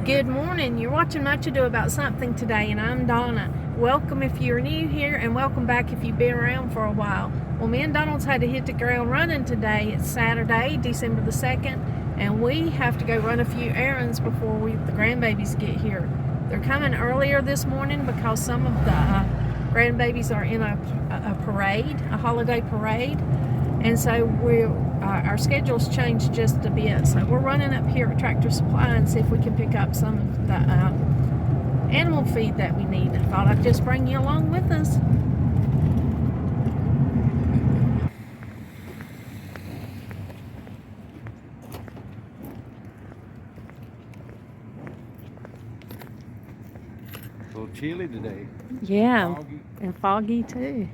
Good morning. You're watching Much Ado About Something today, and I'm Donna. Welcome if you're new here, and welcome back if you've been around for a while. Well, me and Donald's had to hit the ground running today. It's Saturday, December the 2nd, and we have to go run a few errands before the grandbabies get here. They're coming earlier this morning because some of the grandbabies are in a parade, a holiday parade. And so our schedule's changed just a bit. So we're running up here at Tractor Supply and see if we can pick up some of the animal feed that we need. I thought I'd just bring you along with us. A little chilly today. Yeah, Foggy. and foggy too.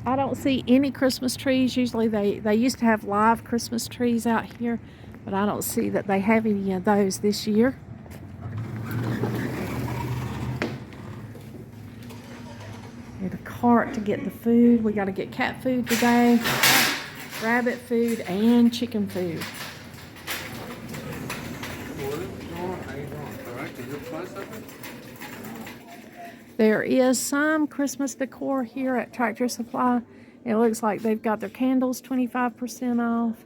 I don't see any Christmas trees. Usually they used to have live Christmas trees out here, but I don't see that they have any of those this year. Get a cart to get the food. We got to get cat food today, rabbit food, and chicken food. There is some Christmas decor here at Tractor Supply. It looks like they've got their candles 25% off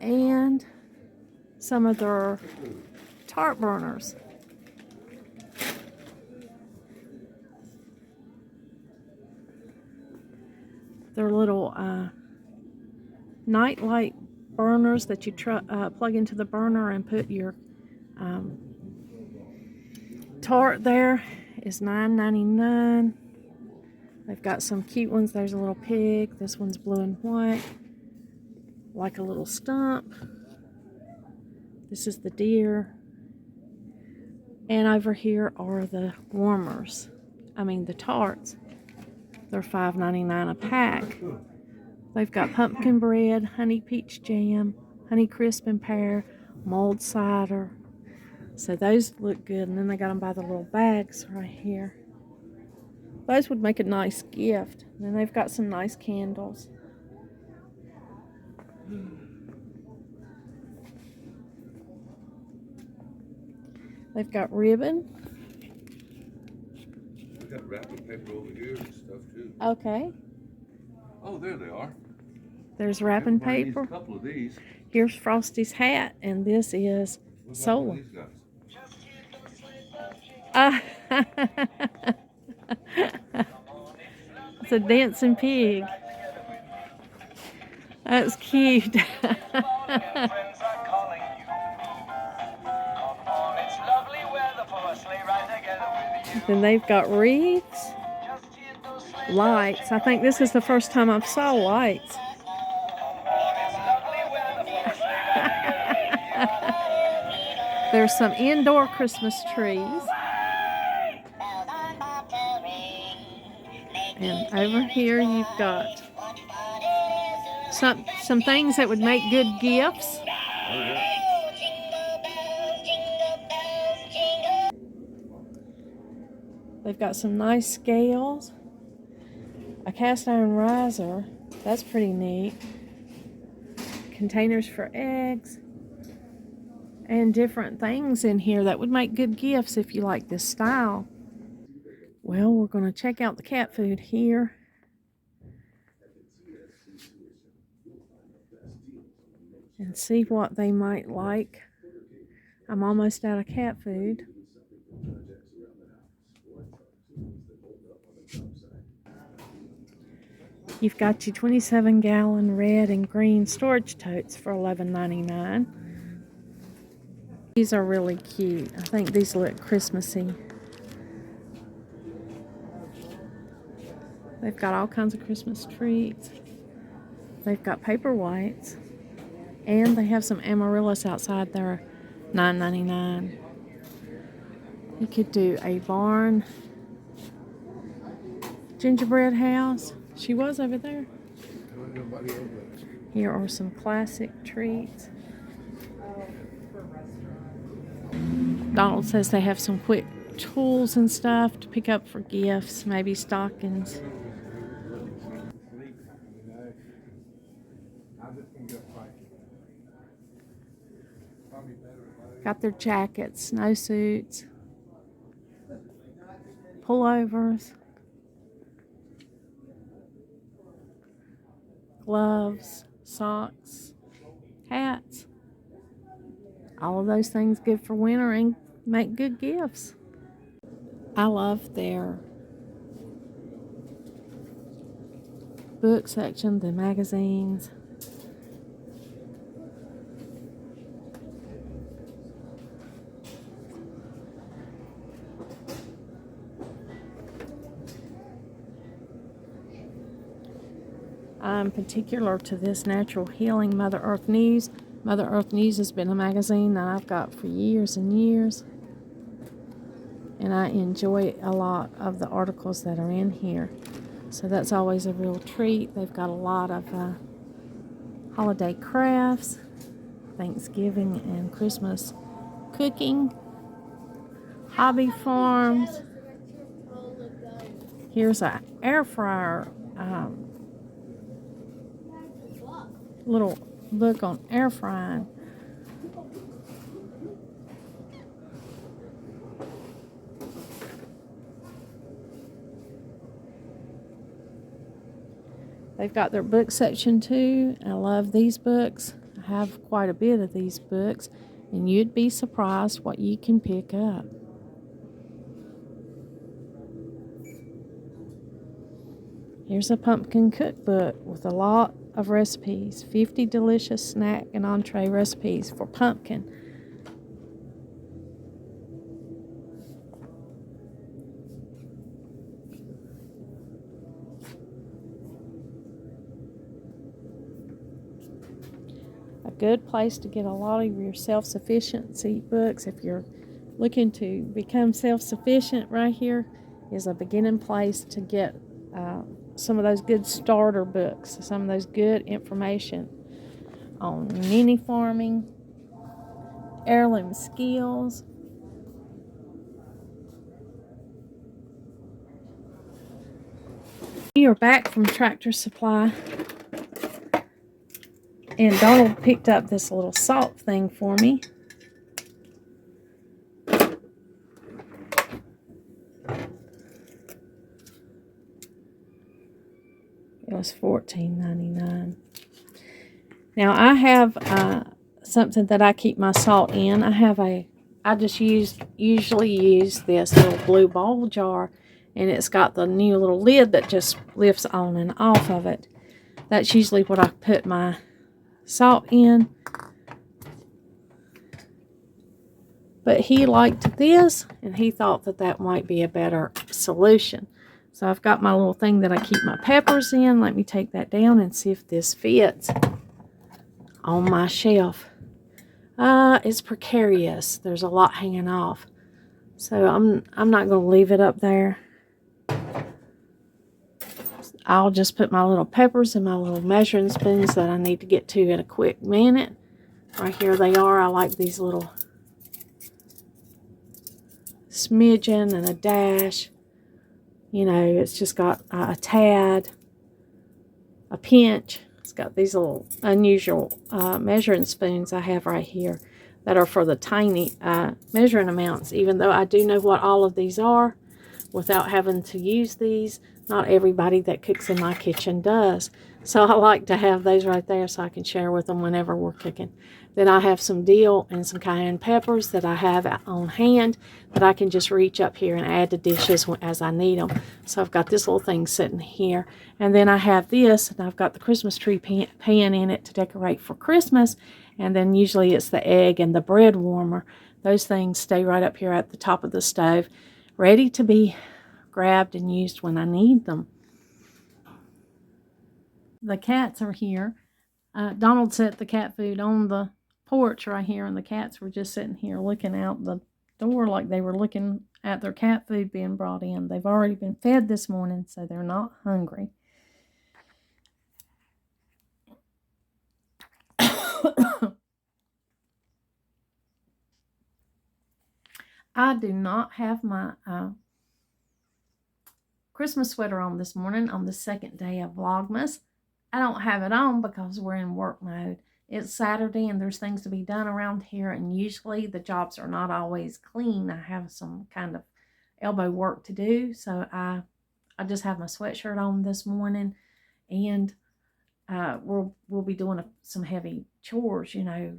and some of their tart burners. They're little night light burners that you plug into the burner and put your tart there. Is $9.99. They've got some cute ones. There's a little pig. This one's blue and white, like a little stump. This is the deer. And over here are the warmers. The tarts. They're $5.99 a pack. They've got pumpkin bread, honey peach jam, honey crisp and pear, mulled cider. So those look good, and then they got them by the little bags right here. Those would make a nice gift. And then they've got some nice candles. They've got ribbon. We got wrapping paper over here and stuff too. Okay. Oh, there they are. There's wrapping Everybody needs paper. a couple of these. Here's Frosty's hat, and this is solar. It's a dancing pig. That's cute. Then they've got wreaths, lights. I think this is the first time I've saw lights. There's some indoor Christmas trees. And over here you've got some things that would make good gifts. They've got some nice scales. A cast iron riser. That's pretty neat. Containers for eggs. And different things in here that would make good gifts if you like this style. Well, we're going to check out the cat food here. And see what they might like. I'm almost out of cat food. You've got your 27-gallon red and green storage totes for $11.99. These are really cute. I think these look Christmassy. They've got all kinds of Christmas treats. They've got paper whites. And they have some amaryllis outside there, $9.99. You could do a barn gingerbread house. She was over there. Here are some classic treats. Donald says they have some quick tools and stuff to pick up for gifts, maybe stockings. Got their jackets, snowsuits, pullovers, gloves, socks, hats. All of those things good for winter and make good gifts. I love their book section, the magazines. I'm particular to this Natural Healing Mother Earth News. Mother Earth News has been a magazine that I've got for years and years. And I enjoy a lot of the articles that are in here. So that's always a real treat. They've got a lot of holiday crafts, Thanksgiving and Christmas cooking, hobby farms. Here's an air fryer, little book on air frying. They've got their book section too. I love these books. I have quite a bit of these books, and you'd be surprised what you can pick up. Here's a pumpkin cookbook with a lot of recipes. 50 delicious snack and entree recipes for pumpkin. A good place to get a lot of your self-sufficiency books. If you're looking to become self-sufficient, right here is a beginning place to get some of those good starter books, some of those good information on mini farming, heirloom skills. We are back from Tractor Supply, and Donald picked up this little salt thing for me. It was $14.99. Now I have something that I keep my salt in. I just usually use this little blue bowl jar, and it's got the new little lid that just lifts on and off of it. That's usually what I put my salt in. But he liked this, and he thought that that might be a better solution. So I've got my little thing that I keep my peppers in. Let me take that down and see if this fits on my shelf. It's precarious. There's a lot hanging off. So I'm not going to leave it up there. I'll just put my little peppers in my little measuring spoons that I need to get to in a quick minute. Right here they are. I like these little smidgen and a dash. You know, it's just got a tad, a pinch. It's got these little unusual measuring spoons I have right here that are for the tiny measuring amounts, even though I do know what all of these are without having to use these. Not everybody that cooks in my kitchen does. So I like to have those right there so I can share with them whenever we're cooking. Then I have some dill and some cayenne peppers that I have on hand that I can just reach up here and add to dishes as I need them. So I've got this little thing sitting here. And then I have this, and I've got the Christmas tree pan in it to decorate for Christmas. And then usually it's the egg and the bread warmer. Those things stay right up here at the top of the stove, ready to be grabbed and used when I need them. The cats are here. Donald set the cat food on the porch right here, and the cats were just sitting here looking out the door like they were looking at their cat food being brought in. They've already been fed this morning, so they're not hungry. I do not have my Christmas sweater on this morning on the second day of Vlogmas. I don't have it on because we're in work mode. it's Saturday and there's things to be done around here, and usually the jobs are not always clean. I have some kind of elbow work to do, so I just have my sweatshirt on this morning, and we'll be doing some heavy chores, you know.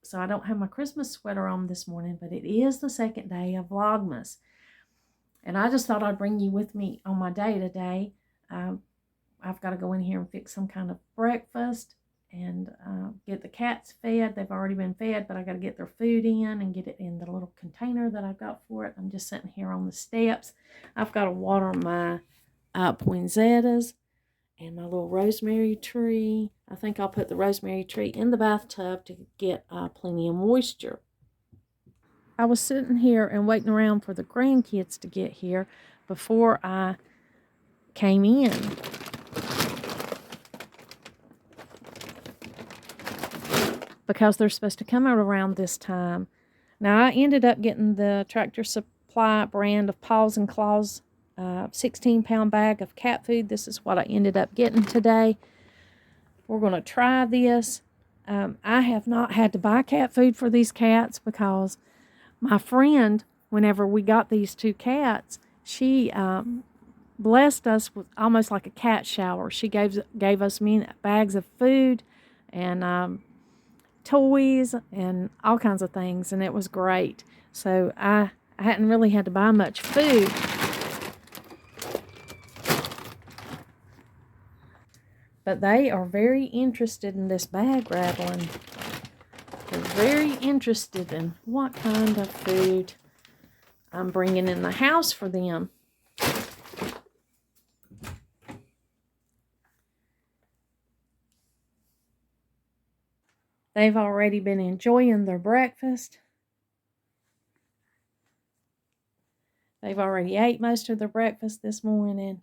So I don't have my Christmas sweater on this morning, but it is the second day of Vlogmas. And I just thought I'd bring you with me on my day today. I've got to go in here and fix some kind of breakfast and get the cats fed. They've already been fed, but I got to get their food in and get it in the little container that I've got for it. I'm just sitting here on the steps. I've got to water my poinsettias and my little rosemary tree. I think I'll put the rosemary tree in the bathtub to get plenty of moisture. I was sitting here and waiting around for the grandkids to get here before I came in. Because they're supposed to come out around this time. Now, I ended up getting the Tractor Supply brand of Paws and Claws 16-pound bag of cat food. This is what I ended up getting today. We're going to try this. I have not had to buy cat food for these cats because my friend, whenever we got these two cats, she blessed us with almost like a cat shower. She gave us bags of food and toys and all kinds of things, and it was great. So I hadn't really had to buy much food. But they are very interested in this bag rattling. They're very interested in what kind of food I'm bringing in the house for them. They've already been enjoying their breakfast. They've already ate most of their breakfast this morning.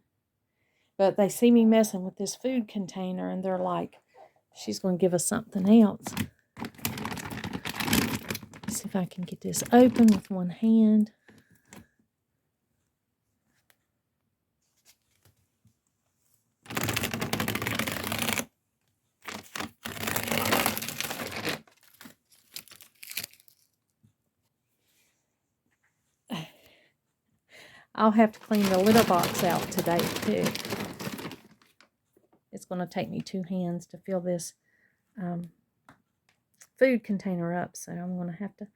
But they see me messing with this food container and they're like, she's going to give us something else. Let's see if I can get this open with one hand. I'll have to clean the litter box out today too. It's going to take me 2 hands to fill this food container up, so I'm going to have to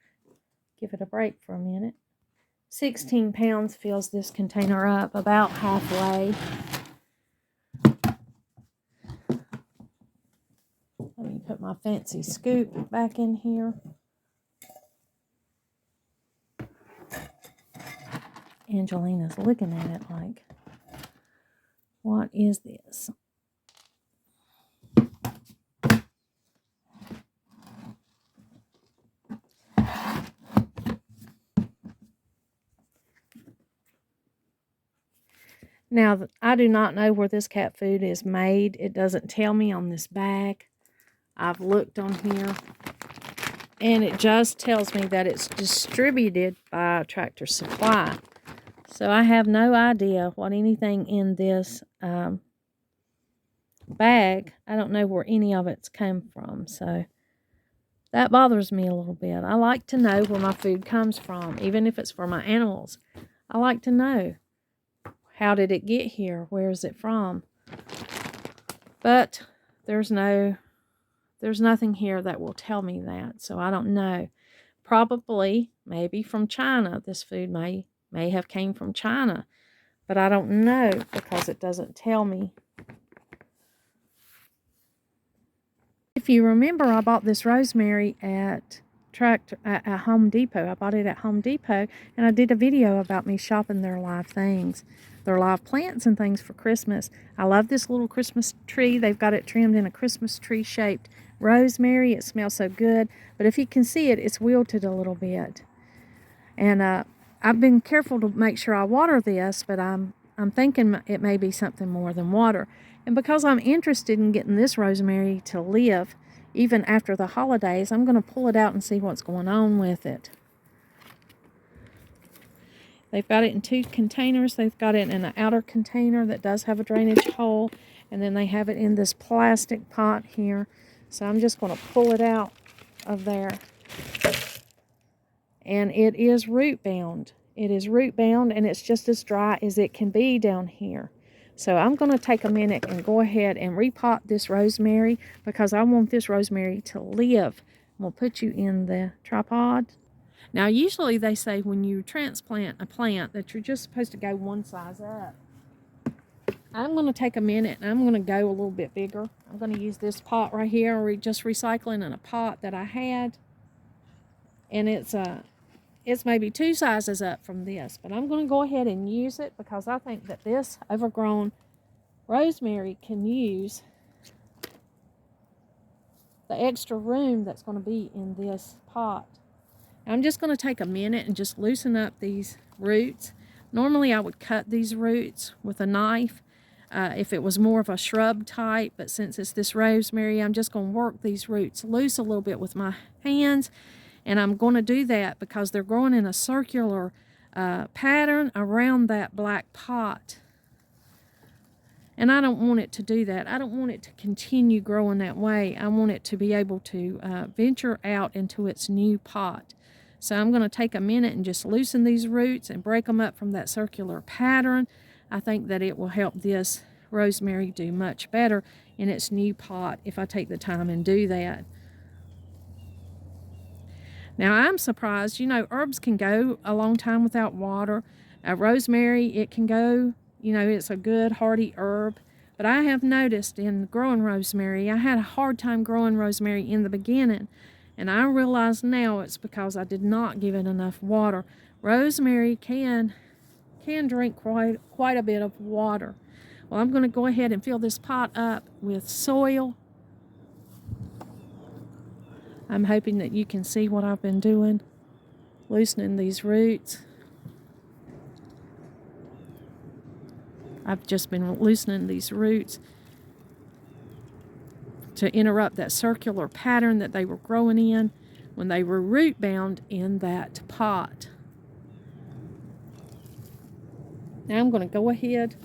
give it a break for a minute. 16 pounds fills this container up about halfway. Let me put my fancy scoop back in here. Angelina's looking at it like, what is this? Now, I do not know where this cat food is made. It doesn't tell me on this bag. I've looked on here, and it just tells me that it's distributed by Tractor Supply. So I have no idea what anything in this bag, I don't know where any of it's come from. So that bothers me a little bit. I like to know where my food comes from, even if it's for my animals. I like to know, how did it get here? Where is it from? But there's nothing here that will tell me that, so I don't know. Probably, maybe from China. This food may have came from China, but I don't know because it doesn't tell me. If you remember, I bought this rosemary at Home Depot. I bought it at Home Depot, and I did a video about me shopping their live things, their live plants and things for Christmas. I love this little Christmas tree. They've got it trimmed in a Christmas tree shaped rosemary. It smells so good, but if you can see it, it's wilted a little bit. And I've been careful to make sure I water this, but I'm thinking it may be something more than water. And because I'm interested in getting this rosemary to live even after the holidays, I'm going to pull it out and see what's going on with it. They've got it in 2 containers. They've got it in an outer container that does have a drainage hole, and then they have it in this plastic pot here. So I'm just going to pull it out of there. And it is root bound. It is root bound, and it's just as dry as it can be down here. So I'm going to take a minute and go ahead and repot this rosemary because I want this rosemary to live. I'm going to put you in the tripod. Now, usually they say when you transplant a plant that you're just supposed to go one size up. I'm going to take a minute and I'm going to go a little bit bigger. I'm going to use this pot right here, or just recycling in a pot that I had. And it's maybe 2 sizes up from this, but I'm going to go ahead and use it because I think that this overgrown rosemary can use the extra room that's going to be in this pot. I'm just going to take a minute and just loosen up these roots. Normally I would cut these roots with a knife if it was more of a shrub type, but since it's this rosemary, I'm just going to work these roots loose a little bit with my hands. And I'm going to do that because they're growing in a circular pattern around that black pot. And I don't want it to do that. I don't want it to continue growing that way. I want it to be able to venture out into its new pot. So I'm going to take a minute and just loosen these roots and break them up from that circular pattern. I think that it will help this rosemary do much better in its new pot if I take the time and do that. Now, I'm surprised, you know, herbs can go a long time without water. Rosemary, it can go, you know, it's a good hardy herb. But I have noticed in growing rosemary, I had a hard time growing rosemary in the beginning. And I realize now it's because I did not give it enough water. Rosemary can drink quite a bit of water. Well, I'm going to go ahead and fill this pot up with soil. I'm hoping that you can see what I've been doing, loosening these roots. I've just been loosening these roots to interrupt that circular pattern that they were growing in when they were root bound in that pot. Now I'm going to go ahead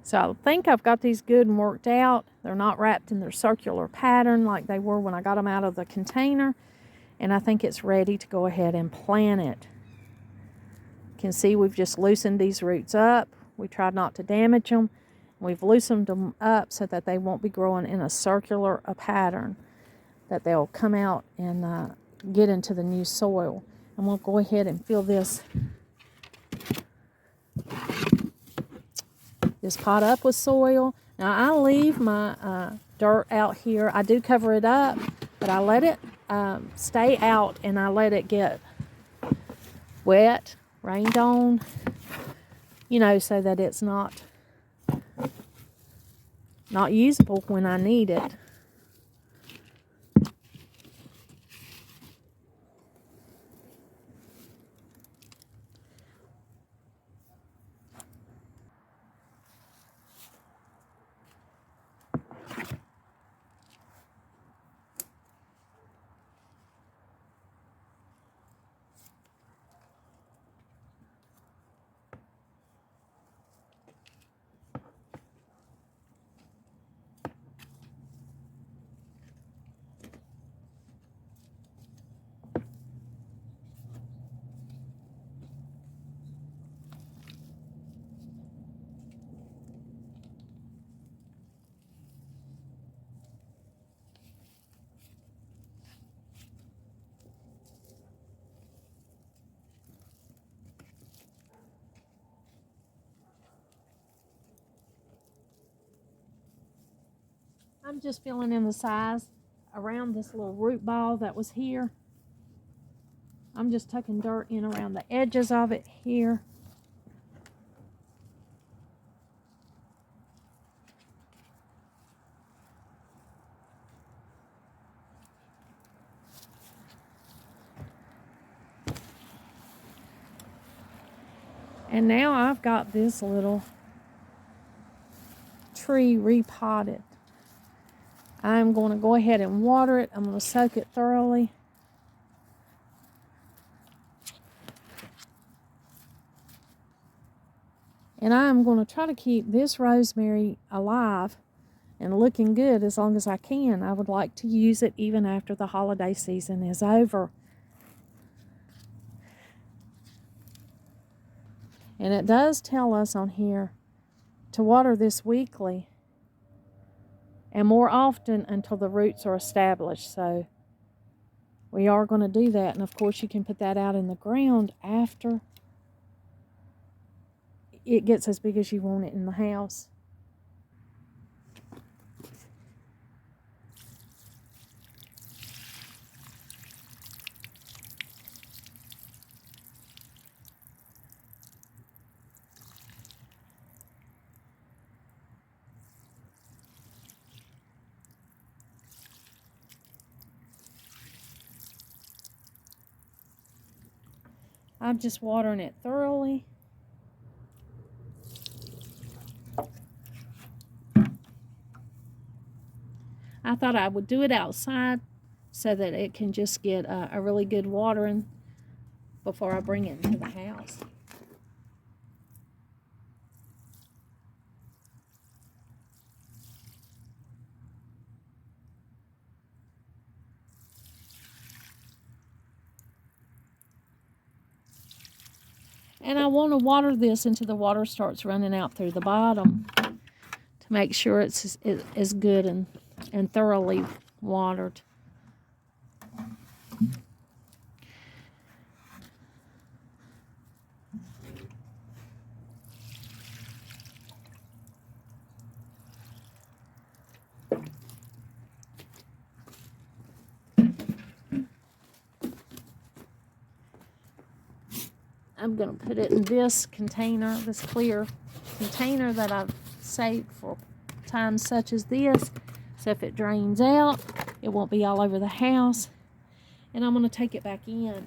so I think I've got these good and worked out. They're not wrapped in their circular pattern like they were when I got them out of the container. And I think it's ready to go ahead and plant it. You can see we've just loosened these roots up. We tried not to damage them. We've loosened them up so that they won't be growing in a circular pattern, that they'll come out and get into the new soil. I'm going to go ahead and fill this pot up with soil. Now I leave my dirt out here. I do cover it up, but I let it stay out and I let it get wet, rained on, you know, so that it's not usable when I need it. I'm just filling in the size around this little root ball that was here. I'm just tucking dirt in around the edges of it here. And now I've got this little tree repotted. I'm going to go ahead and water it. I'm going to soak it thoroughly. And I'm going to try to keep this rosemary alive and looking good as long as I can. I would like to use it even after the holiday season is over. And it does tell us on here to water this weekly and more often until the roots are established. So we are going to do that. And of course you can put that out in the ground after it gets as big as you want it in the house. I'm just watering it thoroughly. I thought I would do it outside so that it can just get a really good watering before I bring it into the house. And I want to water this until the water starts running out through the bottom to make sure it's as good and thoroughly watered. I'm going to put it in this container, this clear container that I've saved for times such as this. So if it drains out, it won't be all over the house. And I'm going to take it back in.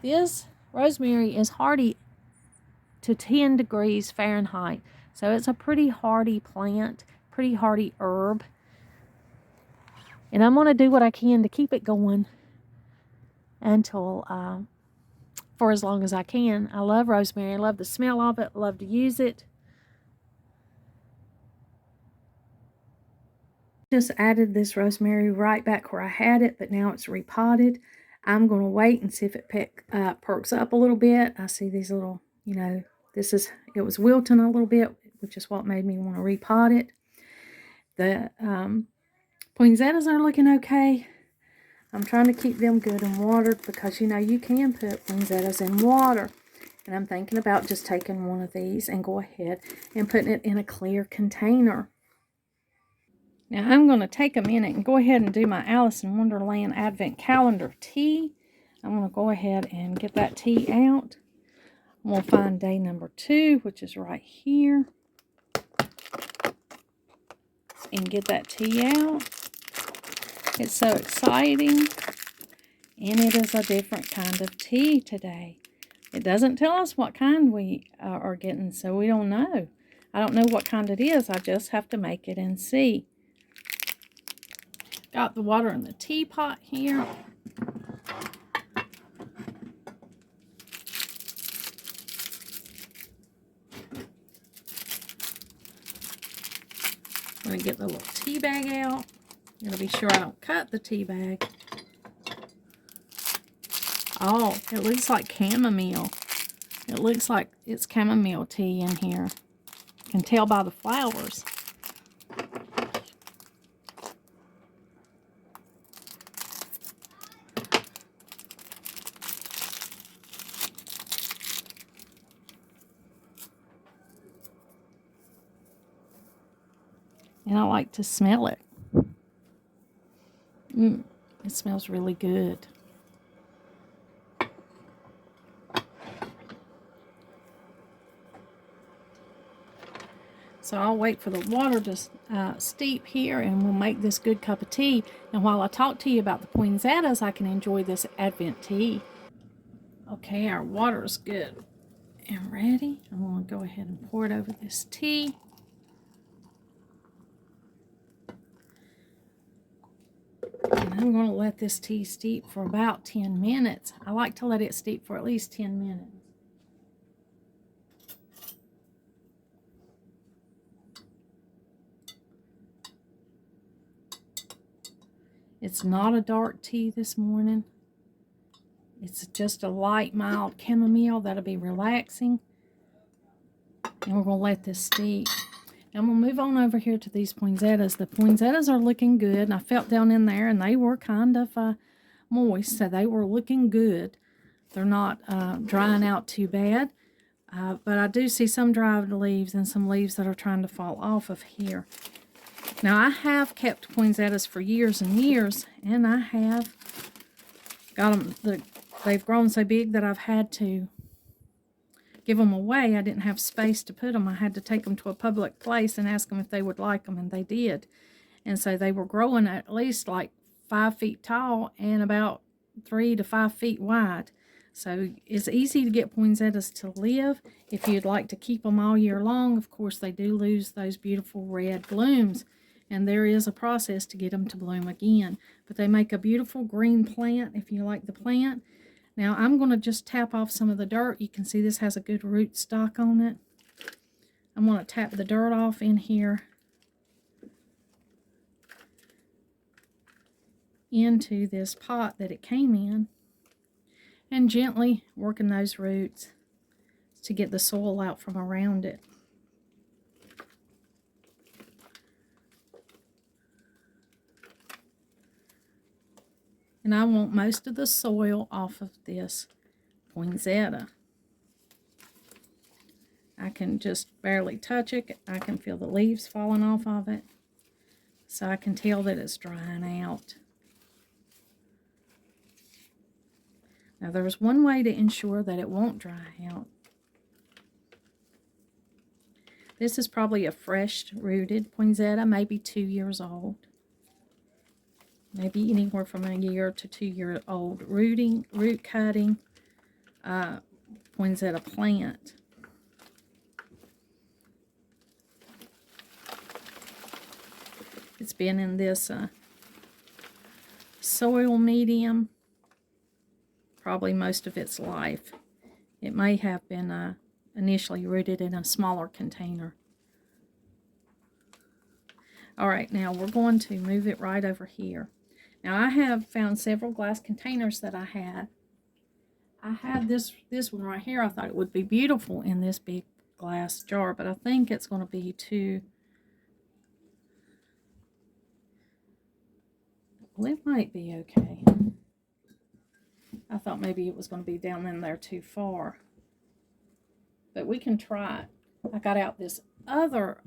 This rosemary is hardy to 10 degrees Fahrenheit. So it's a pretty hardy plant, pretty hardy herb. And I'm going to do what I can to keep it going until for as long as I can. I love rosemary. I love the smell of it. I love to use it. Just added this rosemary right back where I had it, but now it's repotted. I'm going to wait and see if it perks up a little bit. I see these little, it was wilting a little bit, which is what made me want to repot it. The poinsettias are looking okay. I'm trying to keep them good and watered because, you can put poinsettias in water. And I'm thinking about just taking one of these and go ahead and putting it in a clear container. Now I'm going to take a minute and go ahead and do my Alice in Wonderland Advent Calendar tea. I'm going to go ahead and get that tea out. I'm going to find day number 2, which is right here. And get that tea out. It's so exciting. And it is a different kind of tea today. It doesn't tell us what kind we are getting, so we don't know. I don't know what kind it is. I just have to make it and see. Got the water in the teapot here. I'm going to get the little tea bag out. I'm going to be sure I don't cut the tea bag. Oh, it looks like chamomile. It looks like it's chamomile tea in here. You can tell by the flowers. And I like to smell it. It smells really good. So I'll wait for the water to steep here, and we'll make this good cup of tea. And while I talk to you about the poinsettias, I can enjoy this Advent tea. Okay, our water is good and ready. I'm going to go ahead and pour it over this tea. And I'm going to let this tea steep for about 10 minutes. I like to let it steep for at least 10 minutes. It's not a dark tea this morning. It's just a light, mild chamomile that'll be relaxing. And we're going to let this steep. I'm going to move on over here to these poinsettias. The poinsettias are looking good. And I felt down in there and they were kind of moist, so they were looking good. They're not drying out too bad. But I do see some dried leaves and some leaves that are trying to fall off of here. Now, I have kept poinsettias for years and years, and I have got them, they've grown so big that I've had to give them away. I didn't have space to put them. I had to take them to a public place and ask them if they would like them, and they did. And so they were growing at least like 5 feet tall and about 3 to 5 feet wide. So it's easy to get poinsettias to live. If you'd like to keep them all year long, of course, they do lose those beautiful red blooms. And there is a process to get them to bloom again. But they make a beautiful green plant if you like the plant. Now I'm going to just tap off some of the dirt. You can see this has a good root stock on it. I'm going to tap the dirt off in here into this pot that it came in. And gently working those roots to get the soil out from around it. And I want most of the soil off of this poinsettia. I can just barely touch it. I can feel the leaves falling off of it. So I can tell that it's drying out. Now there's one way to ensure that it won't dry out. This is probably a fresh rooted poinsettia, maybe 2 years old. Maybe anywhere from a year to 2 year old root cutting poinsettia plant. It's been in this soil medium probably most of its life. It may have been initially rooted in a smaller container. All right, now we're going to move it right over here. Now I have found several glass containers that I had. I had this one right here. I thought it would be beautiful in this big glass jar, but I think it's going to be too... Well, it might be okay. I thought maybe it was going to be down in there too far. But we can try it. I got out this other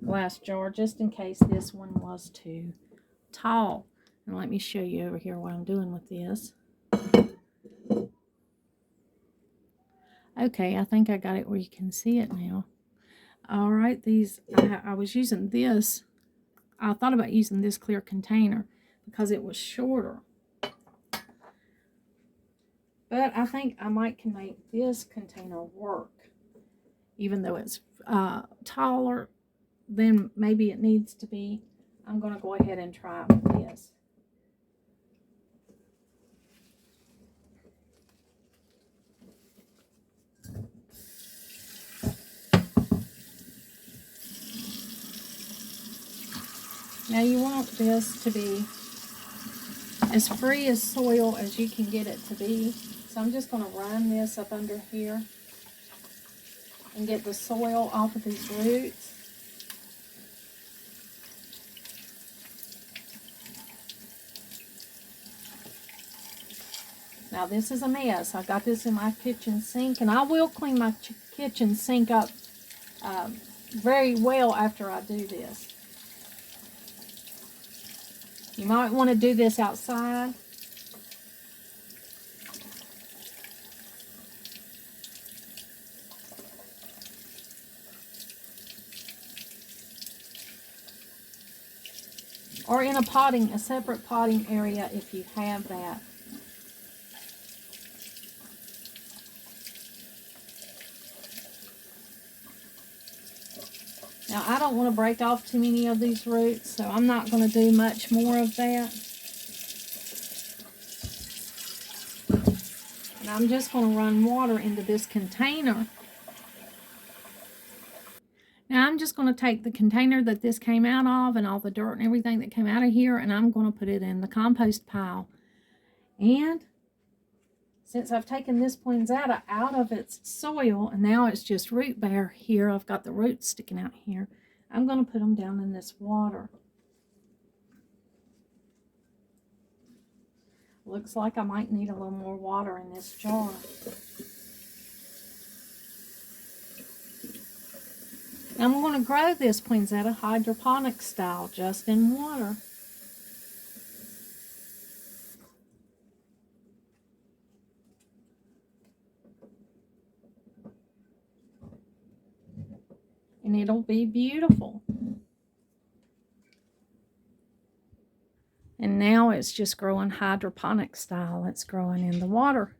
glass jar just in case this one was too tall. And let me show you over here what I'm doing with this. Okay, I think I got it where you can see it now. All right, these, I was using this. I thought about using this clear container because it was shorter. But I think I might can make this container work. Even though it's taller than maybe it needs to be. I'm going to go ahead and try with this. Now you want this to be as free as soil as you can get it to be. So I'm just going to run this up under here and get the soil off of these roots. Now this is a mess. I got this in my kitchen sink, and I will clean my kitchen sink up very well after I do this. You might want to do this outside. Or in a separate potting area if you have that. Now I don't want to break off too many of these roots, so I'm not going to do much more of that. And I'm just going to run water into this container. Now I'm just going to take the container that this came out of and all the dirt and everything that came out of here, and I'm going to put it in the compost pile. And since I've taken this poinsettia out of its soil and now it's just root bare here, I've got the roots sticking out here, I'm going to put them down in this water. Looks like I might need a little more water in this jar. Now I'm going to grow this poinsettia hydroponic style, just in water. And it'll be beautiful. And now it's just growing hydroponic style. It's growing in the water.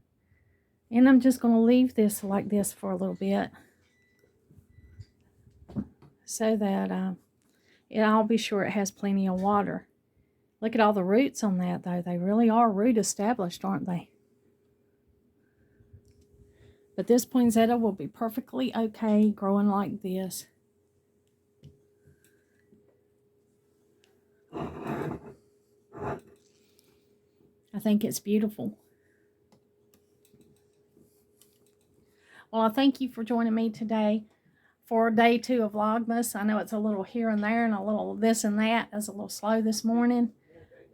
And I'm just going to leave this like this for a little bit, so that I'll be sure it has plenty of water. Look at all the roots on that, though. They really are root established, aren't they? But this poinsettia will be perfectly okay growing like this. I think it's beautiful. Well, I thank you for joining me today for day 2 of Vlogmas. I know it's a little here and there and a little this and that. It's a little slow this morning,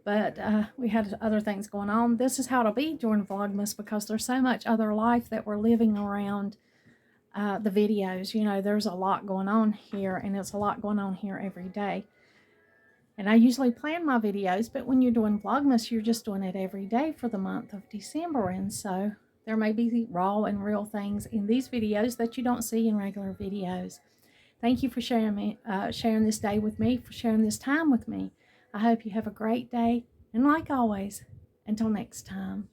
but we had other things going on. This is how it'll be during Vlogmas, because there's so much other life that we're living around the videos. You know, there's a lot going on here, and it's a lot going on here every day. And I usually plan my videos, but when you're doing Vlogmas, you're just doing it every day for the month of December. And so there may be raw and real things in these videos that you don't see in regular videos. Thank you for sharing this day with me, for sharing this time with me. I hope you have a great day. And like always, until next time.